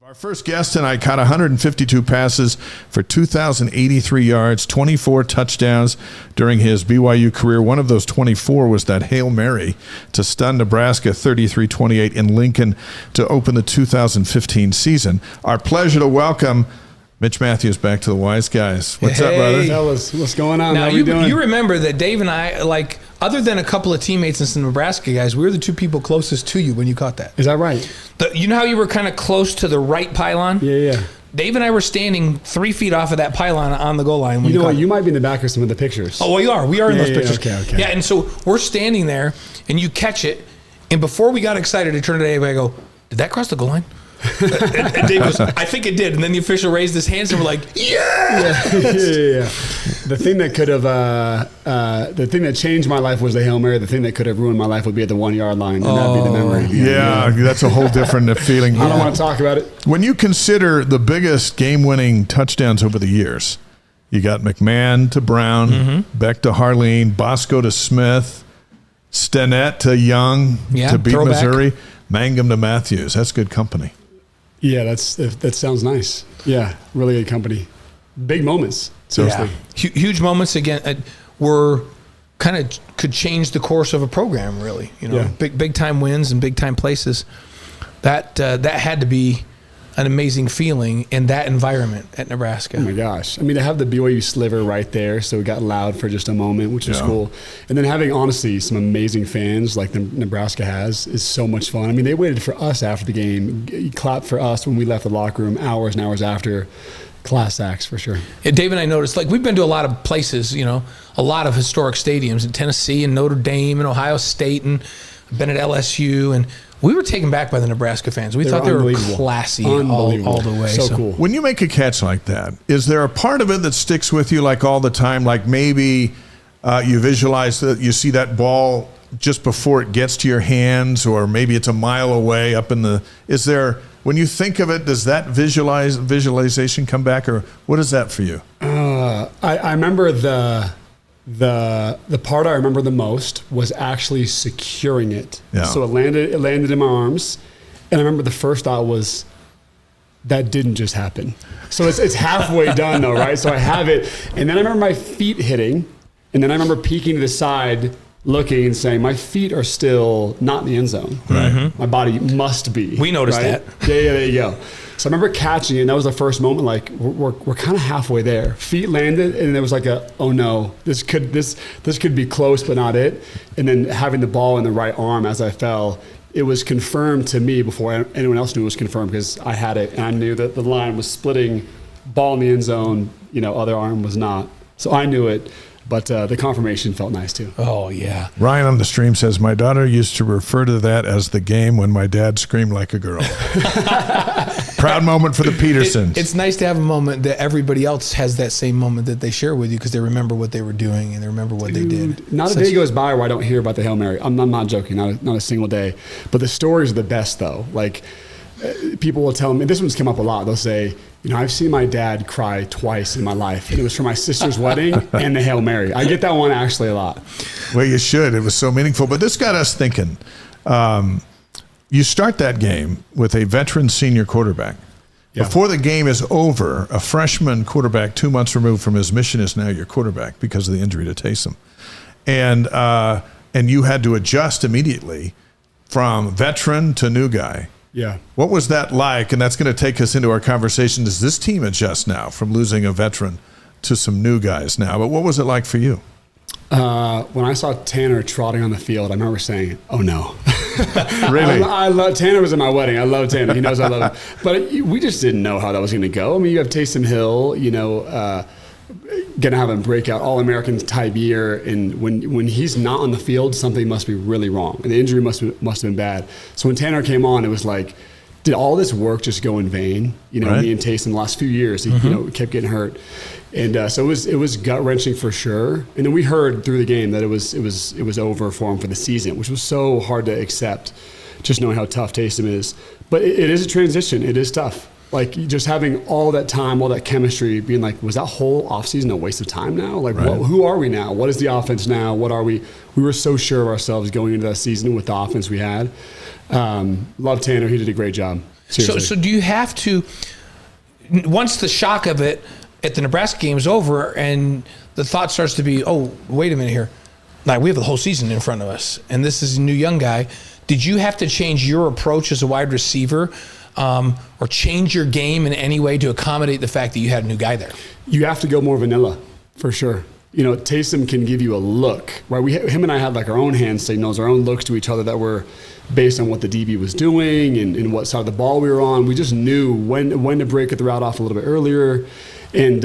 Our first guest tonight caught 152 passes for 2,083 yards, 24 touchdowns during his BYU career. One of those 24 was that Hail Mary to stun Nebraska 33-28 in Lincoln to open the 2015 season. Our pleasure to welcome Mitch Mathews back to the Wise Guys. What's up, brother? Fellas, what's going on? Now, How we doing? you remember that Dave and I, like, other than a couple of teammates and some Nebraska guys, we were the two people closest to you when you caught that. Is that right? You know how you were kind of close to the right pylon? Yeah. Dave and I were standing 3 feet off of that pylon on the goal line. You know what? You might be in the back of some of the pictures. Oh, we are. We are in those pictures. Okay. Yeah, and so we're standing there, and you catch it, and before we got excited to turn to Dave, I go, did that cross the goal line? And Dave goes, I think it did. And then the official raised his hands and we're like, yeah. The thing that could have, the thing that changed my life was the Hail Mary. The thing that could have ruined my life would be at the 1 yard line. And that'd be the memory. Yeah, that's a whole different feeling. I don't want to talk about it. When you consider the biggest game-winning touchdowns over the years, you got McMahon to Brown, Beck to Harleen, Bosco to Smith, Stennett to Young to beat throwback. Missouri, Mangum to Mathews. That's good company. Yeah, that sounds nice. Yeah, really good company. Big moments, seriously. Yeah. Huge moments, again, were kind of could change the course of a program, really. You know, big time wins and big time places. That had to be an amazing feeling in that environment at Nebraska. Oh my gosh. I mean, to have the BYU sliver right there, so it got loud for just a moment, which was cool. And then having, honestly, some amazing fans like Nebraska has is so much fun. I mean, they waited for us after the game, clapped for us when we left the locker room hours and hours after. Class acts for sure. And Dave and I noticed, like, we've been to a lot of places, you know, a lot of historic stadiums in Tennessee and Notre Dame and Ohio State, and been at LSU, and we were taken back by the Nebraska fans. We thought they were classy all the way. So cool. When you make a catch like that, is there a part of it that sticks with you like all the time? Like maybe you visualize that you see that ball just before it gets to your hands, or maybe it's a mile away up in the – is there – when you think of it, does that visualization come back, or what is that for you? I remember the part I remember the most was actually securing it. Yeah. So it landed in my arms, and I remember the first thought was, that didn't just happen. So it's halfway done though, right? So I have it, and then I remember my feet hitting, and then I remember peeking to the side, looking and saying, my feet are still not in the end zone. Right. My body must be. We noticed that. Yeah, there you go. So I remember catching it, and that was the first moment, like, we're kind of halfway there. Feet landed, and there was like oh no, this could be close, but not it. And then having the ball in the right arm as I fell, it was confirmed to me before anyone else knew it was confirmed, because I had it, and I knew that the line was splitting, ball in the end zone, other arm was not. So I knew it. But the confirmation felt nice, too. Oh, yeah. Ryan on the stream says, my daughter used to refer to that as the game when my dad screamed like a girl. Proud moment for the Petersons. It's nice to have a moment that everybody else has that same moment that they share with you, because they remember what they were doing and they remember what they did. Not a day goes by where I don't hear about the Hail Mary. I'm not joking, not a single day. But the stories are the best, though. Like, people will tell me, this one's come up a lot, they'll say, I've seen my dad cry twice in my life, and it was for my sister's wedding and the Hail Mary. I get that one actually a lot. Well, you should. It was so meaningful. But this got us thinking. You start that game with a veteran senior quarterback. Yeah. Before the game is over, a freshman quarterback 2 months removed from his mission is now your quarterback because of the injury to Taysom. And you had to adjust immediately from veteran to new guy. Yeah. What was that like? And that's going to take us into our conversation. Does this team adjust now from losing a veteran to some new guys now? But what was it like for you? When I saw Tanner trotting on the field, I remember saying, oh no. Really? I love Tanner was at my wedding. I love Tanner. He knows I love him. But we just didn't know how that was going to go. I mean, you have Taysom Hill, going to have a breakout All-American type year, and when he's not on the field, something must be really wrong, and the injury must have been bad. So when Tanner came on, it was like, did all this work just go in vain? Right. Me and Taysom the last few years, he kept getting hurt, and so it was gut wrenching for sure. And then we heard through the game that it was over for him for the season, which was so hard to accept, just knowing how tough Taysom is. But it is a transition. It is tough. Like, just having all that time, all that chemistry, being like, was that whole offseason a waste of time now? Like, who are we now? What is the offense now? What are we? We were so sure of ourselves going into that season with the offense we had. Love Tanner. He did a great job. So do you have to, once the shock of it at the Nebraska game is over and the thought starts to be, oh, wait a minute here. Like, we have the whole season in front of us, and this is a new young guy. Did you have to change your approach as a wide receiver or change your game in any way to accommodate the fact that you had a new guy there? You have to go more vanilla, for sure. Taysom can give you a look, right? Him and I had like our own hand signals, our own looks to each other that were based on what the DB was doing and what side of the ball we were on. We just knew when to break the route off a little bit earlier. And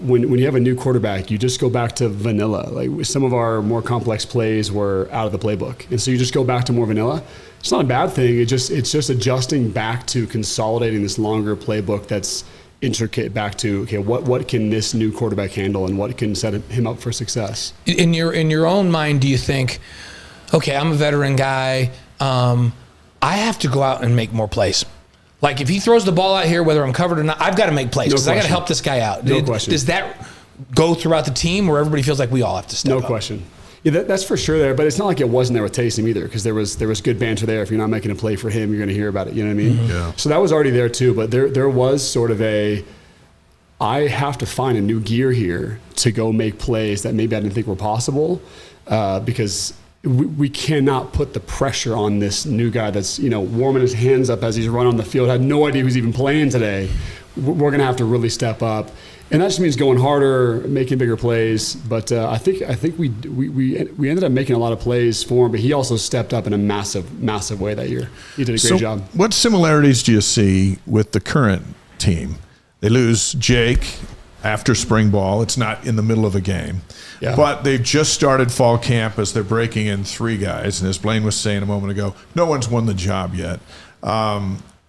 when you have a new quarterback, you just go back to vanilla. Like, some of our more complex plays were out of the playbook, and so you just go back to more vanilla. It's not a bad thing. It's just adjusting back to consolidating this longer playbook that's intricate back to, okay, what can this new quarterback handle and what can set him up for success? In your own mind, do you think, okay, I'm a veteran guy, I have to go out and make more plays? Like, if he throws the ball out here, whether I'm covered or not, I've got to make plays because I got to help this guy out. No question. Does that go throughout the team where everybody feels like we all have to step up? No question. Yeah, that's for sure there, but it's not like it wasn't there with Taysom either, because there was good banter there. If you're not making a play for him, you're going to hear about it. You know what I mean? Mm-hmm. Yeah. So that was already there too, but there was sort of I have to find a new gear here to go make plays that maybe I didn't think were possible, because we cannot put the pressure on this new guy that's warming his hands up as he's running on the field, had no idea who's even playing today. We're going to have to really step up. And that just means going harder, making bigger plays. But I think we ended up making a lot of plays for him, but he also stepped up in a massive way that year. He did a great job. What similarities do you see with the current team? They lose Jake after spring ball. It's not in the middle of a game. Yeah. But they've just started fall camp as they're breaking in 3 guys. And as Blaine was saying a moment ago, no one's won the job yet.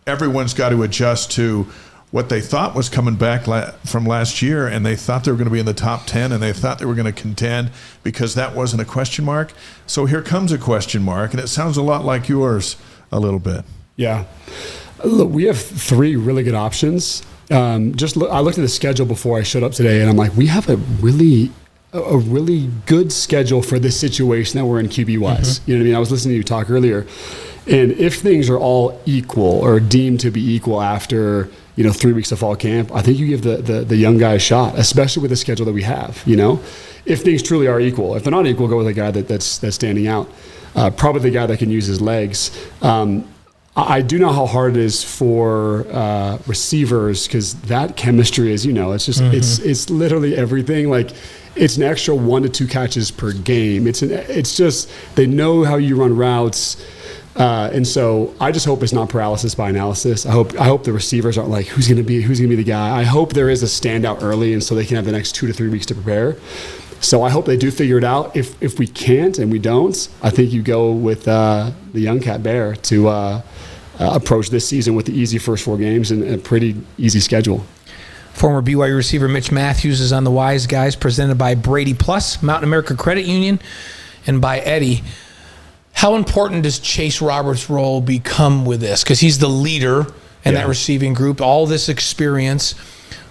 Everyone's got to adjust to what they thought was coming back from last year, and they thought they were going to be in the top 10, and they thought they were going to contend because that wasn't a question mark. So here comes a question mark, and it sounds a lot like yours a little bit. Yeah. Look, we have 3 really good options. I looked at the schedule before I showed up today, and I'm like, we have a really good schedule for this situation that we're in QB-wise. Mm-hmm. You know what I mean? I was listening to you talk earlier, and if things are all equal or deemed to be equal after 3 weeks of fall camp, I think you give the young guy a shot, especially with the schedule that we have. If things truly are equal. If they're not equal, go with a guy that's standing out. Probably the guy that can use his legs. I do know how hard it is for receivers, because that chemistry is, it's just it's literally everything. Like, it's an extra 1 to 2 catches per game. It's just they know how you run routes. And so I just hope it's not paralysis by analysis. I hope the receivers aren't like, who's going to be the guy. I hope there is a standout early, and so they can have the next 2 to 3 weeks to prepare. So I hope they do figure it out. If we can't and we don't, I think you go with the young cat bear to approach this season with the easy first 4 games and a pretty easy schedule. Former BYU receiver Mitch Mathews is on the Wise Guys, presented by Brady Plus, Mountain America Credit Union, and by Eddie. How important does Chase Roberts' role become with this? Because he's the leader in that receiving group, all this experience.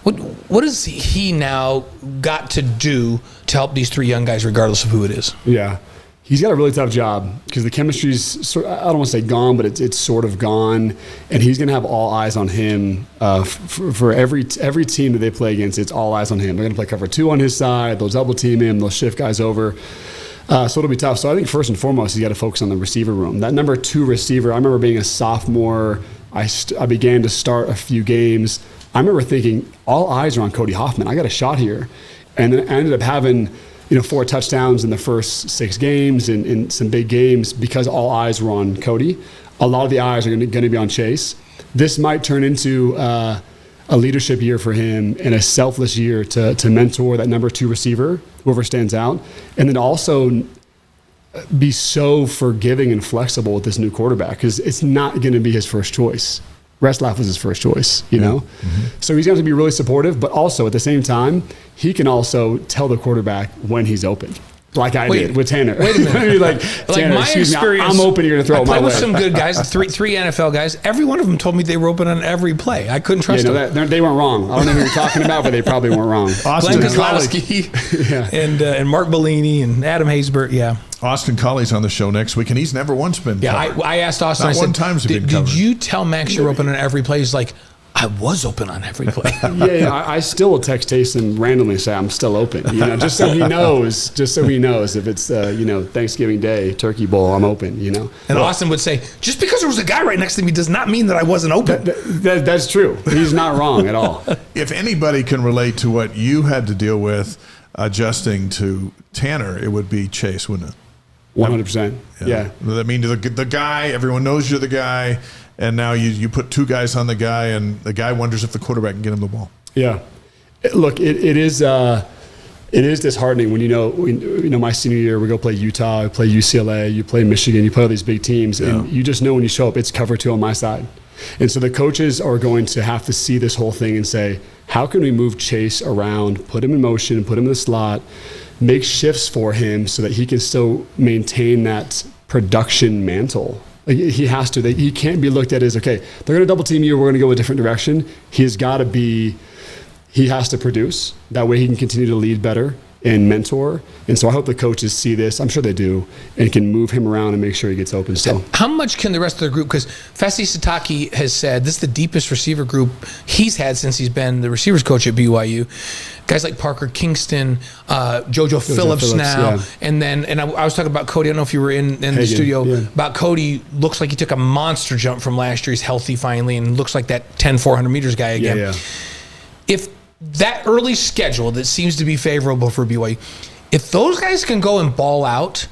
What has he now got to do to help these 3 young guys, regardless of who it is? Yeah. He's got a really tough job because the chemistry's, I don't want to say gone, but it's sort of gone. And he's going to have all eyes on him for every team that they play against. It's all eyes on him. They're going to play cover 2 on his side. They'll double team him. They'll shift guys over. So it'll be tough. So I think first and foremost, he's got to focus on the receiver room. That number 2 receiver, I remember being a sophomore. I began to start a few games. I remember thinking, all eyes are on Cody Hoffman. I got a shot here. And then I ended up having 4 touchdowns in the first 6 games and in some big games because all eyes were on Cody. A lot of the eyes are going to be on Chase. This might turn into a leadership year for him and a selfless year to mentor that number 2 receiver, whoever stands out, and then also be so forgiving and flexible with this new quarterback, because it's not going to be his first choice. Retzlaff was his first choice, know? Mm-hmm. So he's going to be really supportive, but also at the same time, he can also tell the quarterback when he's open. Like I did with Tanner. Wait a minute. like Tanner, my experience, I'm open, you're going to throw it my way. I played with some good guys, three NFL guys. Every one of them told me they were open on every play. I couldn't trust them. They weren't wrong. I don't know who you're talking about, but they probably weren't wrong. Glenn Kozlowski and Mark Bellini and Adam Haysbert, yeah. Austin Colley's on the show next week, and he's never once been covered. I asked Austin, Not I one said, time's been covered. did you tell Max you're open on every play? He's like, I was open on every play. I still will text Taysom randomly and say I'm still open, just so he knows. Just so he knows if it's Thanksgiving Day, Turkey Bowl, I'm open. And Austin would say, just because there was a guy right next to me does not mean that I wasn't open. That's true. He's not wrong at all. If anybody can relate to what you had to deal with adjusting to Tanner, it would be Chase, wouldn't it? 100%. Yeah. I mean, the guy, everyone knows you're the guy. And now you put two guys on the guy, and the guy wonders if the quarterback can get him the ball. Yeah, look, it is disheartening when my senior year we go play Utah, we play UCLA, you play Michigan, you play all these big teams, and you just know when you show up, it's cover 2 on my side, and so the coaches are going to have to see this whole thing and say, how can we move Chase around, put him in motion, put him in the slot, make shifts for him so that he can still maintain that production mantle. He has to. He can't be looked at as, okay, they're going to double team you, we're going to go a different direction. He has to produce. That way he can continue to lead better and mentor. And so I hope the coaches see this. I'm sure they do, and can move him around and make sure he gets open still. How much can the rest of the group, because Fesi Sataki has said this is the deepest receiver group he's had since he's been the receivers coach at BYU. Guys like Parker Kingston, JoJo Phillips now. Yeah. And I was talking about Cody. I don't know if you were in the studio. Yeah. About Cody, looks like he took a monster jump from last year. He's healthy finally and looks like that 400 meters guy again. Yeah. If that early schedule that seems to be favorable for BYU, if those guys can go and ball out,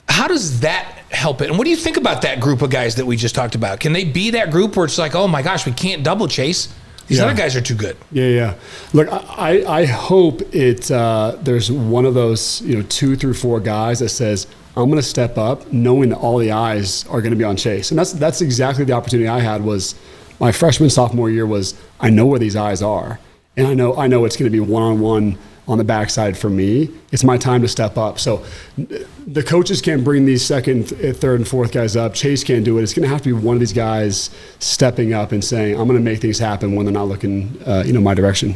how does that help it? And what do you think about that group of guys that we just talked about? Can they be that group where it's like, oh my gosh, we can't double chase? These other guys are too good. Yeah. Look, I hope there's one of those 2 through 4 guys that says, I'm going to step up knowing that all the eyes are going to be on Chase. And that's exactly the opportunity I had. Was my freshman, sophomore year was, I know where these eyes are. And I know it's going to be one-on-one on the backside for me. It's my time to step up. So the coaches can't bring these second, third, and fourth guys up. Chase can't do it. It's going to have to be one of these guys stepping up and saying, I'm going to make things happen when they're not looking my direction.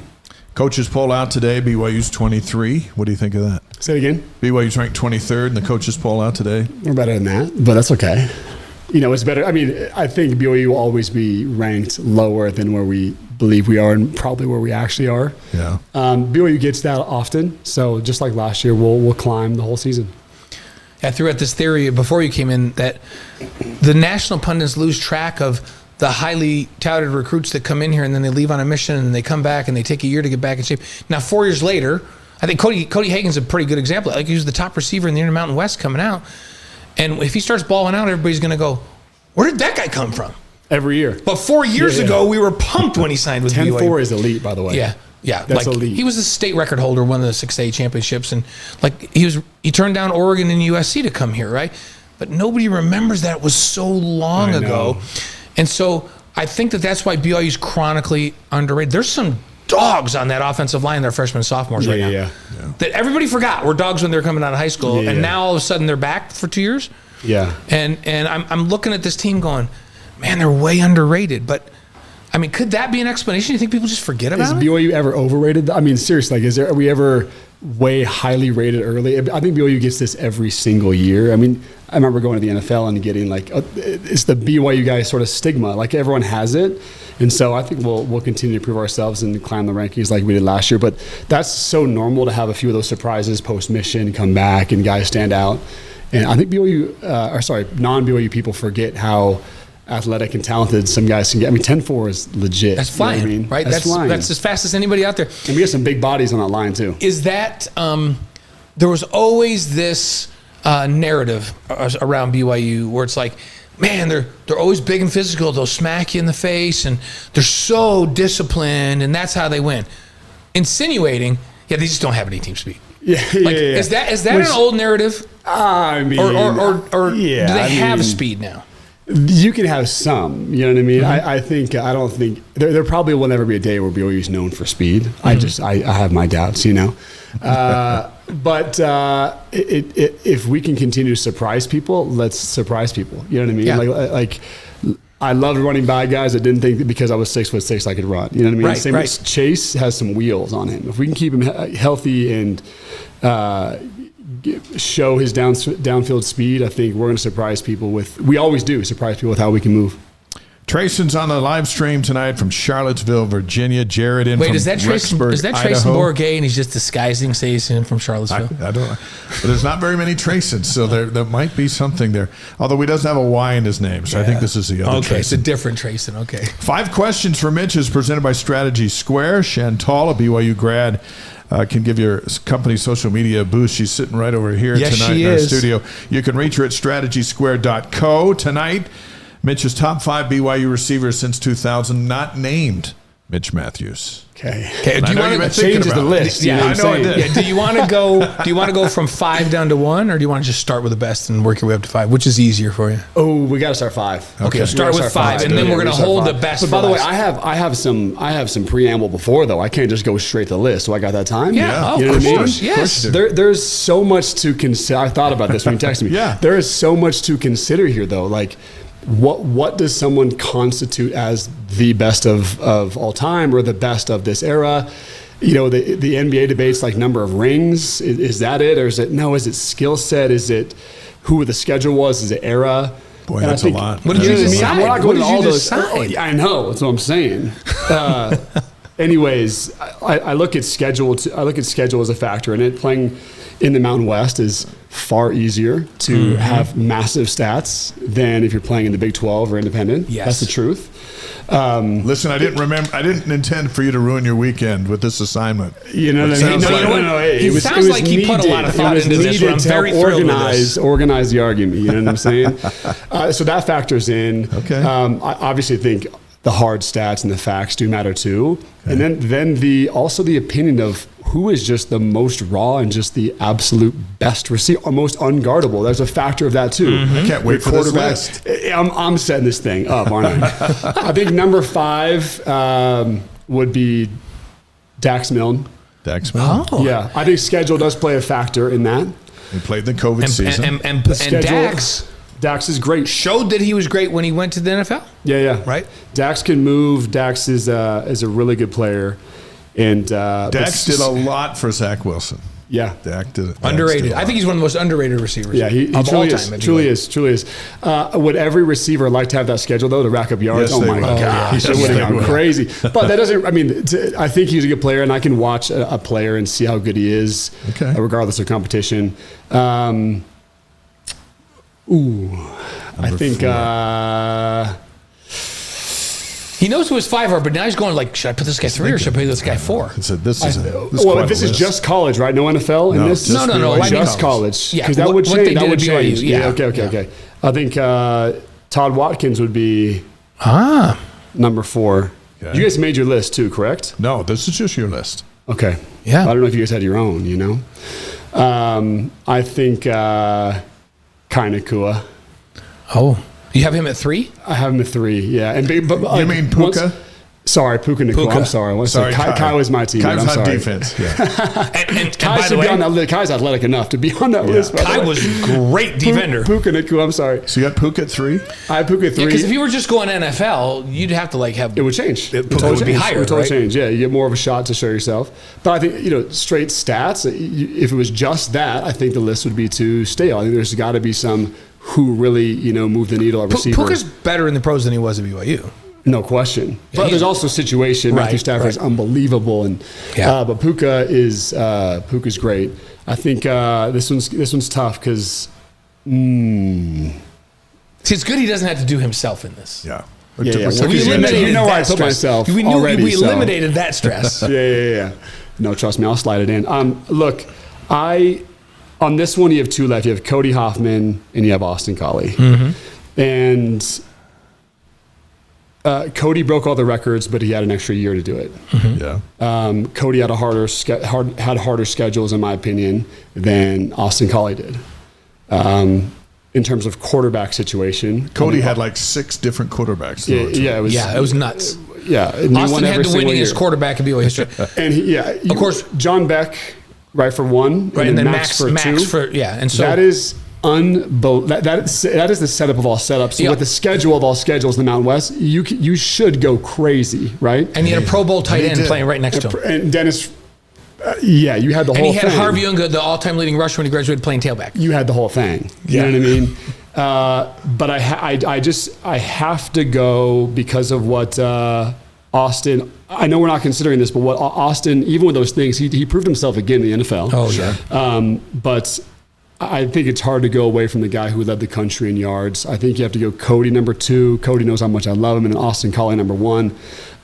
Coaches poll out today. BYU's 23. What do you think of that? Say it again. BYU's ranked 23rd, and the coaches poll out today. We're better than that, but that's okay. It's better. I mean, I think BYU will always be ranked lower than where we believe we are, and probably where we actually are. Yeah. BYU gets that often, so just like last year, we'll climb the whole season. I threw out this theory before you came in that the national pundits lose track of the highly touted recruits that come in here and then they leave on a mission and they come back and they take a year to get back in shape. Now, 4 years later, I think Cody Hagen's a pretty good example. Like, he was the top receiver in the Intermountain West coming out. And if he starts balling out, everybody's going to go, where did that guy come from? Every year. But 4 years ago, we were pumped when he signed with BYU. 10-4 is elite, by the way. Yeah. That's elite. He was a state record holder, won the 6A championships, and he turned down Oregon and USC to come here, right? But nobody remembers that. It was so long ago. And so I think that's why BYU is chronically underrated. There's some dogs on that offensive line, their freshmen and sophomores right now. That everybody forgot were dogs when they were coming out of high school, and now all of a sudden they're back for 2 years. Yeah. And I'm looking at this team going, man, they're way underrated. But I mean, could that be an explanation? You think people just forget about it? Is BYU ever overrated? I mean, seriously, are we ever way highly rated early? I think BYU gets this every single year. I mean, I remember going to the NFL and getting it's the BYU guy sort of stigma. Like, everyone has it. And so I think we'll continue to prove ourselves and climb the rankings like we did last year. But that's so normal to have a few of those surprises post-mission come back and guys stand out. And I think non-BYU people forget how athletic and talented some guys can get. I mean, 10-4 is legit. That's flying, right? That's flying. That's as fast as anybody out there. And we have some big bodies on that line too. Is that there was always this narrative around BYU where it's like, man, they're always big and physical. They'll smack you in the face, and they're so disciplined, and that's how they win. Insinuating, they just don't have any team speed. Is that an old narrative? I mean, or do they have speed now? You can have some, you know what I mean? Mm-hmm. I don't think there probably will never be a day where BYU is known for speed. Mm-hmm. I have my doubts, but if we can continue to surprise people, let's surprise people. You know what I mean? Yeah. Like I loved running by guys that didn't think that because I was 6'6" I could run. You know what I mean? Same with Chase has some wheels on him. If we can keep him healthy and show his downfield speed, I think we're going to surprise people with. We always do surprise people with how we can move. Trayson's on the live stream tonight from Charlottesville, Virginia. Jared in from is that Rexburg, Trayson Idaho. Bourget and he's just disguising, say he's in from Charlottesville? I don't know. But there's not very many Traysons, so there might be something there. Although he doesn't have a Y in his name, so I think this is the other Okay, Trayson. it's a different Trayson. Okay. 5 questions for Mitch is presented by Strategy Square. Chantal, a BYU grad, can give your company social media a boost. She's sitting right over here tonight in our studio. You can reach her at strategysquare.co. Tonight, Mitch's top 5 BYU receivers since 2000, not named Mitch Mathews. Okay. Do you want to change the list? Yeah, I know it did. Yeah, do you want to go from 5 down to 1, or do you want to just start with the best and work your way up to 5? Which is easier for you? Oh, we got to start 5. Okay, start with 5, and then we're going to hold the best. But by the way, I have some preamble before though. I can't just go straight to the list. So I got that time. Yeah, you know of what I course. mean? Yes. There's so much to consider. I thought about this when you texted me. Yeah. There is so much to consider here though. Like, what does someone constitute as the best of all time or the best of this era? You know, the NBA debates like number of rings. Is that it? Or is it skill set? Is it who the schedule was? Is it era? Boy, that's a lot. What did you decide? We're not going to all those. decide? I know. That's what I'm saying. Anyways, I look at schedule. I look at schedule as a factor in it. Playing in the Mountain West is far easier to have massive stats than if you're playing in the Big 12 or independent. Yes. That's the truth. Listen, I didn't intend for you to ruin your weekend with this assignment. You know what I mean? It sounds like he put a lot of thought into this. I'm very thrilled with this. Organize the argument. You know what I'm saying? So that factors in. Okay. I obviously think the hard stats and the facts do matter too. Okay. And then also the opinion of who is just the most raw and just the absolute best receiver, or most unguardable. There's a factor of that too. I can't wait for this list. I'm setting this thing up, aren't I? I think number 5 would be Dax Milne. Dax Milne. Oh. Yeah, I think schedule does play a factor in that. He played the COVID season. And Dax is great. Showed that he was great when he went to the NFL. Yeah. Right? Dax can move. Dax is a really good player. And Dax did a lot for Zach Wilson. Yeah. Dax did it. Underrated. I think he's one of the most underrated receivers. Yeah, he of truly all is. time. Truly is. Would every receiver like to have that schedule though to rack up yards? Yes, oh my gosh, it would have gone crazy. But that doesn't. I mean, I think he's a good player, and I can watch a player and see how good he is, regardless of competition. I think. He knows who his 5 are, but now he's going like, should I put this guy 3 or should I put this guy 4? So this is just college, right? No NFL in this? No. Just college. Yeah, because that would change. That would change. Yeah. Okay. I think Todd Watkins would be number 4. Okay. You guys made your list too, correct? No, this is just your list. Okay. Yeah. I don't know if you guys had your own, you know. I think Kai Nakua. Oh. You have him at 3? I have him at 3, yeah. But you mean Puka? Puka Nakua. I'm sorry. Kai was my team. Kai's on defense. Yeah. and by the way, Kai's athletic enough to be on that list. Kai was great defender. Puka Nakua, I'm sorry. So you got Puka at 3? I have Puka at 3. Because if you were just going NFL, you'd have to have. It would change. It would be higher. It would totally right? change. Yeah, you get more of a shot to show yourself. But I think straight stats. If it was just that, I think the list would be too stale. I think there's got to be some who really moved the needle at receiver. Puka's better in the pros than he was at BYU. No question. Yeah, but there's also a situation. Matthew Stafford is unbelievable, and but Puka's great. I think this one's tough because see, it's good he doesn't have to do himself in this. Yeah. We eliminated where I put myself already. We eliminated that stress. Yeah. No, trust me, I'll slide it in. Look, on this one, you have 2 left. You have Cody Hoffman and you have Austin Collie. Mm-hmm. And Cody broke all the records, but he had an extra year to do it. Mm-hmm. Yeah. Cody had harder schedules, in my opinion, than Austin Collie did. In terms of quarterback situation, Cody had like 6 different quarterbacks. It was nuts. Yeah, Austin had the winningest quarterback in BYU history, and of course, John Beck. Right for 1, right, and then Max for 2. And so that is unbelievable. That is the setup of all setups. So with the schedule of all schedules in the Mountain West, you should go crazy, right? And he had a Pro Bowl tight end playing right next to him. And Dennis Yeah, you had the whole thing. And he had Harvey Unga, the all-time leading rusher when he graduated, playing tailback. You had the whole thing. You know what I mean? But I have to go because of what Austin. I know we're not considering this, but what Austin, even with those things, he proved himself again in the NFL. Oh, yeah. But I think it's hard to go away from the guy who led the country in yards. I think you have to go Cody number 2. Cody knows how much I love him, and Austin Collie number 1.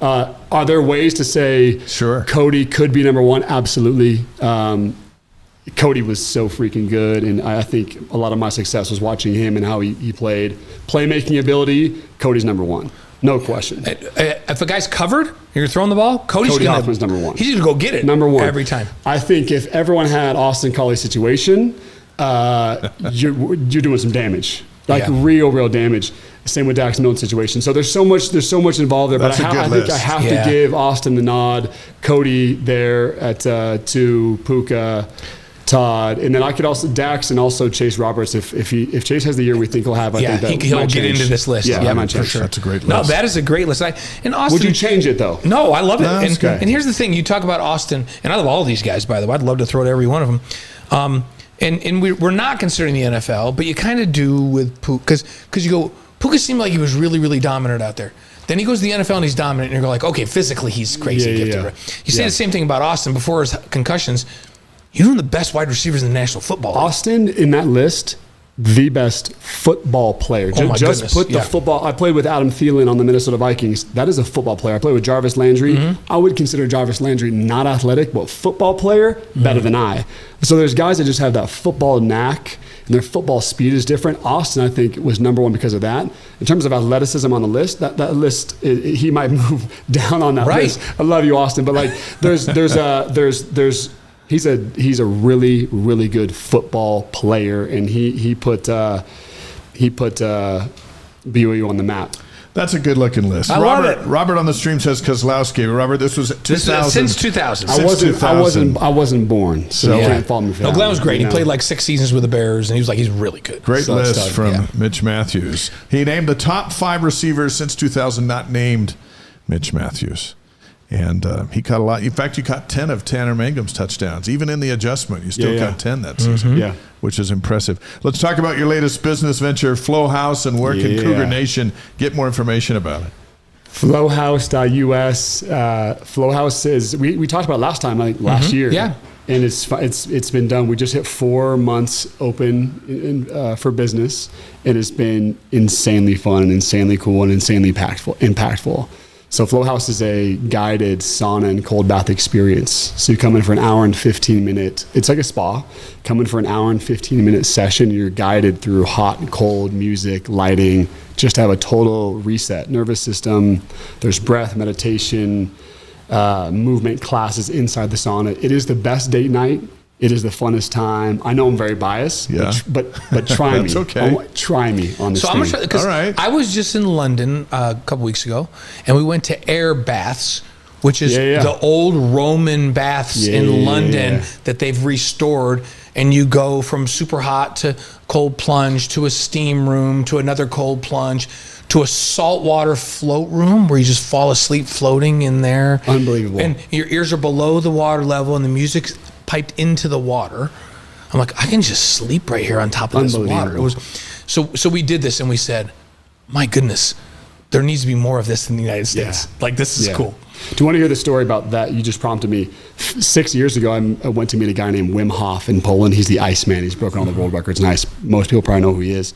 Are there ways to say Cody could be number 1? Absolutely. Cody was so freaking good, and I think a lot of my success was watching him and how he played. Playmaking ability, Cody's number 1. No question. If a guy's covered, you're throwing the ball, Cody Hoffman's number 1. He's going to go get it. Number 1. Every time. I think if everyone had Austin Collie's situation, you're doing some damage. Real damage. Same with Dax Milne's situation. So there's so much involved there. That's but I think I have to give Austin the nod. Cody there at 2, Puka, Todd, and then I could also Dax and also Chase Roberts. If Chase has the year we think he'll have, I think he'll get into this list. Yeah, for sure. That's a great list. No, that is a great list. And Austin, would you change it though? No, I love it. No, and here's the thing: you talk about Austin, and I love all of these guys. By the way, I'd love to throw to every one of them. And we're not considering the NFL, but you kind of do with Puka because you go. Puka seemed like he was really, really dominant out there. Then he goes to the NFL and he's dominant, and you're like, okay, physically he's crazy gifted. Right? You say the same thing about Austin before his concussions. He's one of the best wide receivers in the National Football League. Austin, in that list, the best football player. Just put the football. I played with Adam Thielen on the Minnesota Vikings. That is a football player. I played with Jarvis Landry. Mm-hmm. I would consider Jarvis Landry not athletic, but football player better than I. So there's guys that just have that football knack, and their football speed is different. Austin, I think, was number 1 because of that. In terms of athleticism on the list, that list, he might move down on that list. I love you, Austin, but like he's a really, really good football player, and he put BYU on the map. That's a good looking list. I love it. Robert on the stream says Kozlowski. Robert, this was 2000. Since 2000. I wasn't born, so you can't fault me for that. No, Glenn was great. He played like 6 seasons with the Bears, and he's really good. Great list from Mitch Mathews. He named the top 5 receivers since 2000, not named Mitch Mathews. And he caught a lot. In fact, you caught 10 of Tanner Mangum's touchdowns. Even in the adjustment, you still got 10 that season, which is impressive. Let's talk about your latest business venture, Flowhouse, and where can Cougar Nation get more information about it? Flowhouse.us. Flowhouse is, we talked about it last time, last year. Yeah. And it's been done. We just hit 4 months open for business. It has been insanely fun and insanely cool and insanely impactful. So Flowhouse is a guided sauna and cold bath experience. So you come in for an hour and 15-minute, it's like a spa. Come in for an hour and 15-minute session. You're guided through hot and cold music, lighting, just to have a total reset. Nervous system, there's breath, meditation, movement classes inside the sauna. It is the best date night. It is the funnest time. I know I'm very biased, but try me. That's okay. Try me on this. So I'm gonna try, because I was just in London a couple weeks ago, and we went to Air Baths, which is the old Roman baths in London that they've restored. And you go from super hot to cold plunge to a steam room to another cold plunge to a saltwater float room where you just fall asleep floating in there. Unbelievable. And your ears are below the water level, and the music's piped into the water. I'm like, I can just sleep right here on top of this water. It was so we did this, and we said, my goodness, there needs to be more of this in the United States. Like, this is cool. Do you want to hear the story about that? You just prompted me. 6 years ago, I went to meet a guy named Wim Hof in Poland. He's the Iceman. He's broken all the world records in ice. Most people probably know who he is.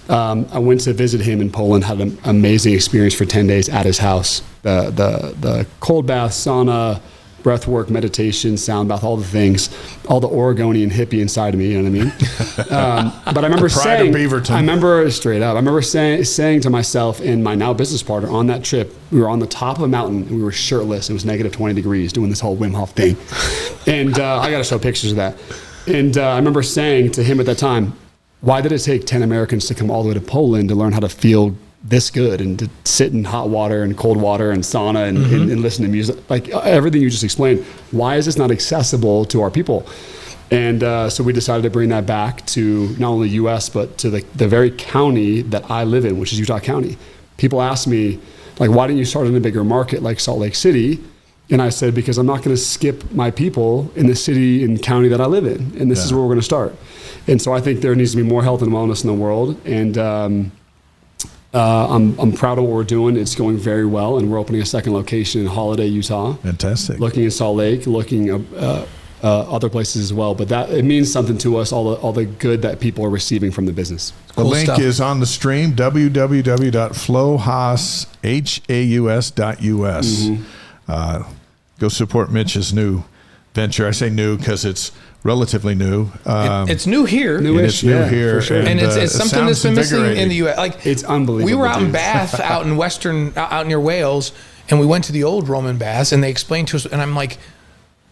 I went to visit him in Poland, had an amazing experience for 10 days at his house. The cold bath, sauna, breath work, meditation, sound bath, all the things, all the Oregonian hippie inside of me, you know what I mean? But I remember saying, I remember saying to myself and my now business partner on that trip, we were on the top of a mountain and we were shirtless. It was negative 20 degrees doing this whole Wim Hof thing. And I got to show pictures of that. And I remember saying to him at that time, why did it take 10 Americans to come all the way to Poland to learn how to feel this good and to sit in hot water and cold water and sauna and listen to music, like everything you just explained? Why is this not accessible to our people? And so we decided to bring that back to not only US, but to the very county that I live in, which is Utah County. People ask me, like, why didn't you start in a bigger market like Salt Lake City? And I said, because I'm not going to skip my people in the city and county that I live in. And this is where we're going to start. And so I think there needs to be more health and wellness in the world. And I'm proud of what we're doing. It's going very well. And we're opening a second location in Holiday, Utah. Fantastic. Looking in Salt Lake, looking other places as well. But that it means something to us, all the good that people are receiving from the business. The link is on the stream, www.flowhouse.us. Go support Mitch's new venture. I say new because it's relatively new. It's new here. Newish, it's new here. For sure. And it's something that's been missing in the U.S. Like, it's unbelievable. We were out in Bath, out near Wales, and we went to the old Roman baths, and they explained to us, and I'm like,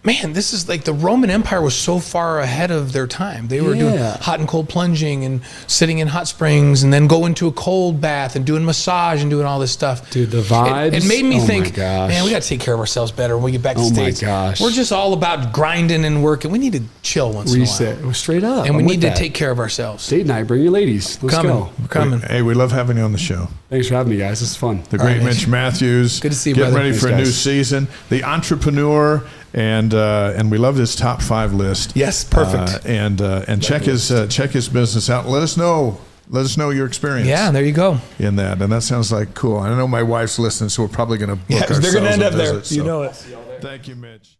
man, this is like the Roman Empire was so far ahead of their time. They were doing hot and cold plunging and sitting in hot springs and then going to a cold bath and doing massage and doing all this stuff. Dude, the vibes. It made me think, man, we got to take care of ourselves better when we get back to the States. Oh my gosh. We're just all about grinding and working. We need to chill once in a while. Straight up. And we need to take care of ourselves. Date night, bring your ladies. Let's go. We're coming. Hey, we love having you on the show. Thanks for having me, guys. This is fun. The great Mitch Matthews. Good to see you, Getting brother. ready for a new season. The entrepreneur, and we love his top 5 list. Yes, perfect. And check his business out. Let us know your experience. Yeah, there you go. In that, and that sounds like cool. I know my wife's listening, so we're probably going to book ourselves. They're going to end up there. Visit, You know it. Thank you, Mitch.